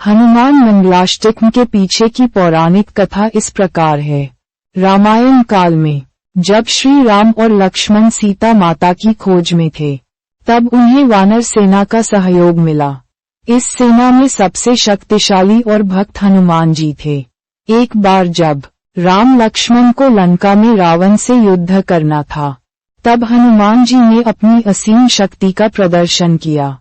हनुमान मंगलाष्टक के पीछे की पौराणिक कथा इस प्रकार है। रामायण काल में जब श्री राम और लक्ष्मण सीता माता की खोज में थे, तब उन्हें वानर सेना का सहयोग मिला। इस सेना में सबसे शक्तिशाली और भक्त हनुमान जी थे। एक बार जब राम लक्ष्मण को लंका में रावण से युद्ध करना था, तब हनुमान जी ने अपनी असीम शक्ति का प्रदर्शन किया।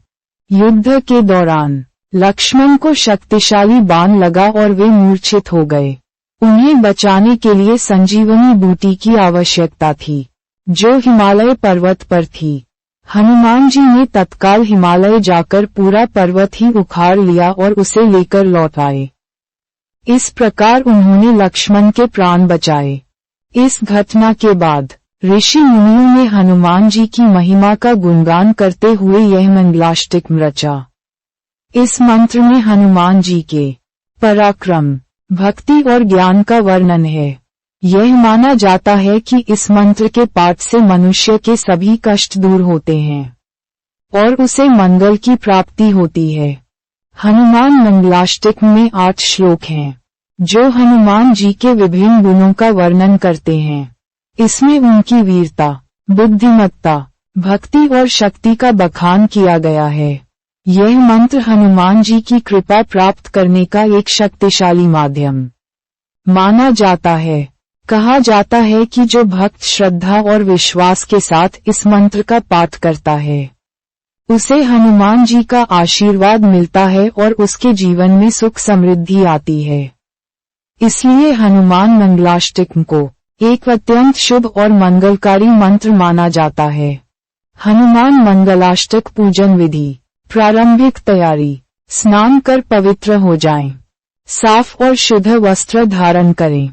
युद्ध के दौरान लक्ष्मण को शक्तिशाली बाण लगा और वे मूर्छित हो गए। उन्हें बचाने के लिए संजीवनी बूटी की आवश्यकता थी, जो हिमालय पर्वत पर थी। हनुमान जी ने तत्काल हिमालय जाकर पूरा पर्वत ही उखाड़ लिया और उसे लेकर लौट आए। इस प्रकार उन्होंने लक्ष्मण के प्राण बचाए। इस घटना के बाद ऋषि मुनियों ने हनुमान जी की महिमा का गुणगान करते हुए यह मंगलाष्टक रचा। इस मंत्र में हनुमान जी के पराक्रम, भक्ति और ज्ञान का वर्णन है। यह माना जाता है कि इस मंत्र के पाठ से मनुष्य के सभी कष्ट दूर होते हैं और उसे मंगल की प्राप्ति होती है। हनुमान मंगलाष्टक में 8 श्लोक हैं, जो हनुमान जी के विभिन्न गुणों का वर्णन करते हैं। इसमें उनकी वीरता, बुद्धिमत्ता, भक्ति और शक्ति का बखान किया गया है। यह मंत्र हनुमान जी की कृपा प्राप्त करने का एक शक्तिशाली माध्यम माना जाता है। कहा जाता है कि जो भक्त श्रद्धा और विश्वास के साथ इस मंत्र का पाठ करता है, उसे हनुमान जी का आशीर्वाद मिलता है और उसके जीवन में सुख समृद्धि आती है। इसलिए हनुमान मंगलाष्टक को एक अत्यंत शुभ और मंगलकारी मंत्र माना जाता है। हनुमान मंगलाष्टक पूजन विधि। प्रारंभिक तैयारी। स्नान कर पवित्र हो जाएं। साफ और शुद्ध वस्त्र धारण करें।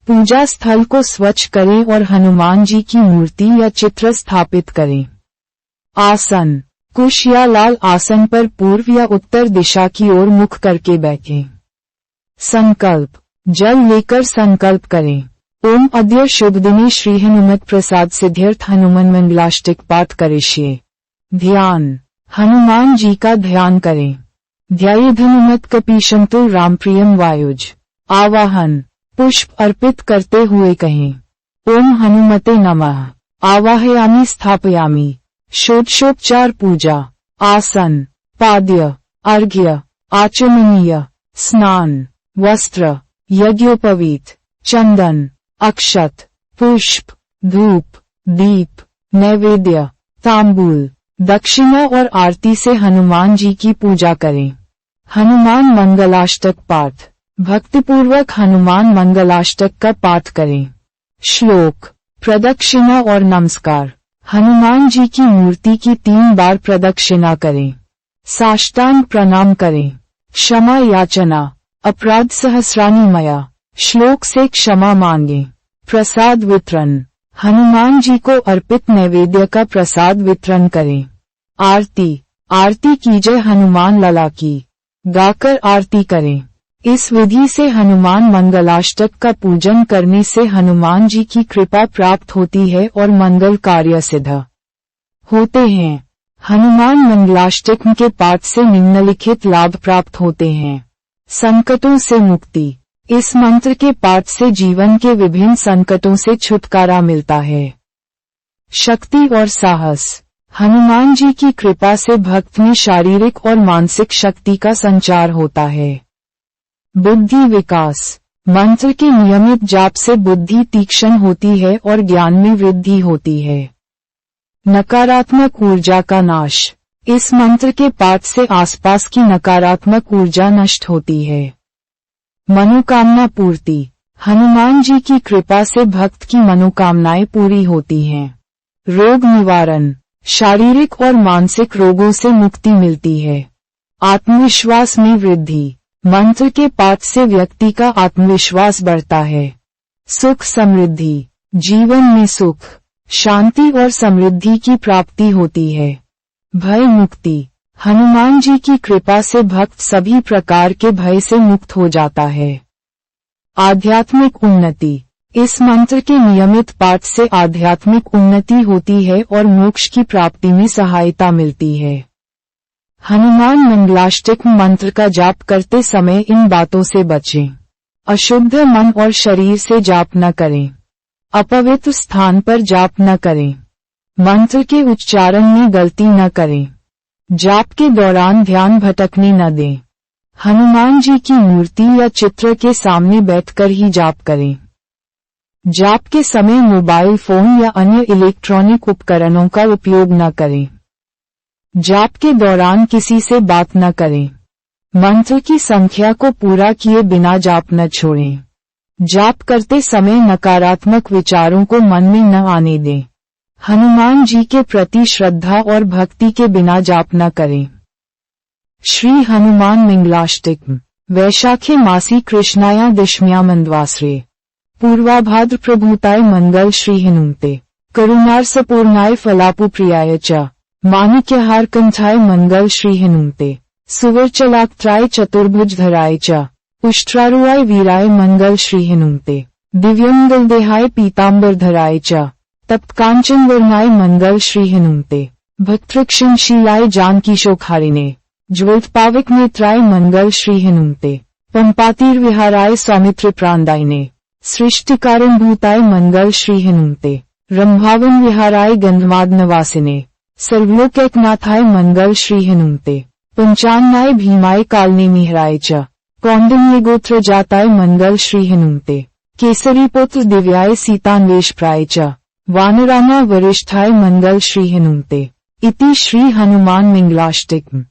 पूजा स्थल को स्वच्छ करें और हनुमान जी की मूर्ति या चित्र स्थापित करें। आसन। कुश या लाल आसन पर पूर्व या उत्तर दिशा की ओर मुख करके बैठें। संकल्प। जल लेकर संकल्प करें। ओम अद्य शुभ दिने श्री हनुमत प्रसाद सिद्ध्यर्थ हनुमान मंगलाष्टक पाठ करिष्ये। ध्यान। हनुमान जी का ध्यान करें। ध्यायेद् हनुमत कपीशं तु रामप्रियं वायुज। आवाहन। पुष्प अर्पित करते हुए कहें, ओम हनुमते नमः। आवाहयामि स्थापयामि। षोडशोपचार पूजा। आसन। पाद्य। अर्घ्य। आचमनीय। स्नान। वस्त्र। यज्ञोपवीत। चंदन। अक्षत। पुष्प। धूप। दीप। नैवेद्य। तांबूल। दक्षिणा और आरती से हनुमान जी की पूजा करें। हनुमान मंगलाष्टक पाठ। भक्तिपूर्वक हनुमान मंगलाष्टक का पाठ करें। श्लोक। प्रदक्षिणा और नमस्कार। हनुमान जी की मूर्ति की 3 बार प्रदक्षिणा करें। साष्टांग प्रणाम करें। क्षमा याचना। अपराध सहस्राणि मया। श्लोक से क्षमा मांगें। प्रसाद वितरण। हनुमान जी को अर्पित नैवेद्य का प्रसाद वितरण करें। आरती। आरती कीजय हनुमान लला की। गाकर आरती करें। इस विधि से हनुमान मंगलाष्टक का पूजन करने से हनुमान जी की कृपा प्राप्त होती है और मंगल कार्य सिद्ध होते हैं। हनुमान मंगलाष्टक के पाठ से निम्नलिखित लाभ प्राप्त होते हैं। संकटों से मुक्ति। इस मंत्र के पाठ से जीवन के विभिन्न संकटों से छुटकारा मिलता है। शक्ति और साहस। हनुमान जी की कृपा से भक्त में शारीरिक और मानसिक शक्ति का संचार होता है। बुद्धि विकास। मंत्र के नियमित जाप से बुद्धि तीक्ष्ण होती है और ज्ञान में वृद्धि होती है। नकारात्मक ऊर्जा का नाश। इस मंत्र के पाठ से आसपास की नकारात्मक ऊर्जा नष्ट होती है। मनोकामना पूर्ति। हनुमान जी की कृपा से भक्त की मनोकामनाएं पूरी होती हैं। रोग निवारण। शारीरिक और मानसिक रोगों से मुक्ति मिलती है। आत्मविश्वास में वृद्धि। मंत्र के पाठ से व्यक्ति का आत्मविश्वास बढ़ता है। सुख समृद्धि। जीवन में सुख, शांति और समृद्धि की प्राप्ति होती है। भय मुक्ति। हनुमान जी की कृपा से भक्त सभी प्रकार के भय से मुक्त हो जाता है। आध्यात्मिक उन्नति। इस मंत्र के नियमित पाठ से आध्यात्मिक उन्नति होती है और मोक्ष की प्राप्ति में सहायता मिलती है। हनुमान मंगलाष्टक मंत्र का जाप करते समय इन बातों से बचें। अशुद्ध मन और शरीर से जाप न करें। अपवित्र स्थान पर जाप न करें। मंत्र के उच्चारण में गलती न करें। जाप के दौरान ध्यान भटकने न दें। हनुमान जी की मूर्ति या चित्र के सामने बैठकर ही जाप करें। जाप के समय मोबाइल फोन या अन्य इलेक्ट्रॉनिक उपकरणों का उपयोग न करें। जाप के दौरान किसी से बात न करें। मंत्र की संख्या को पूरा किए बिना जाप न छोड़ें। जाप करते समय नकारात्मक विचारों को मन में न आने दें। हनुमान जी के प्रति श्रद्धा और भक्ति के बिना जाप न करें। श्री हनुमान मंगलाष्टक। वैशाखे मासी कृष्णाया दशम्या मंदवासरे पूर्वाभाद्र प्रभूताय मंगल श्री हनुमते करुणारसपूर्णाय फलापु प्रियाय च माणिक्यहार कंठाय मंगल श्री हनुमते सुवर्चलाक्त्राय चतुर्भुज धराय च उष्ट्रारुआय वीराय मंगल श्री हनुमते दिव्यंगलदेहाय पीतांबर धराय च तप्तकांचन वर्णाय मंगल श्री हनुमते भक्तृक्षणशीलाय जानकी शोखारिणे ज्वलत्पावक नेत्राय मंगल श्री हनुमते पंपातीर्विहाराय सौमित्र प्रांदायिने सृष्टिकारणभूताय मंगल श्री हनुमते रंभावन विहाराय गंधमादनवासिने सर्वलोकैकनाथाय मंगल श्री हनुमते पंचान्नाय भीमाय कालने मिहराय च कौंडिन्य गोत्र जाताय मंगल श्री हनुमते केसरी पुत्र दिव्याय सीतान्वेश प्राय च वानराना वरिष्ठाय मंगल श्री हनुमते इति श्री हनुमान मंगलाष्टक।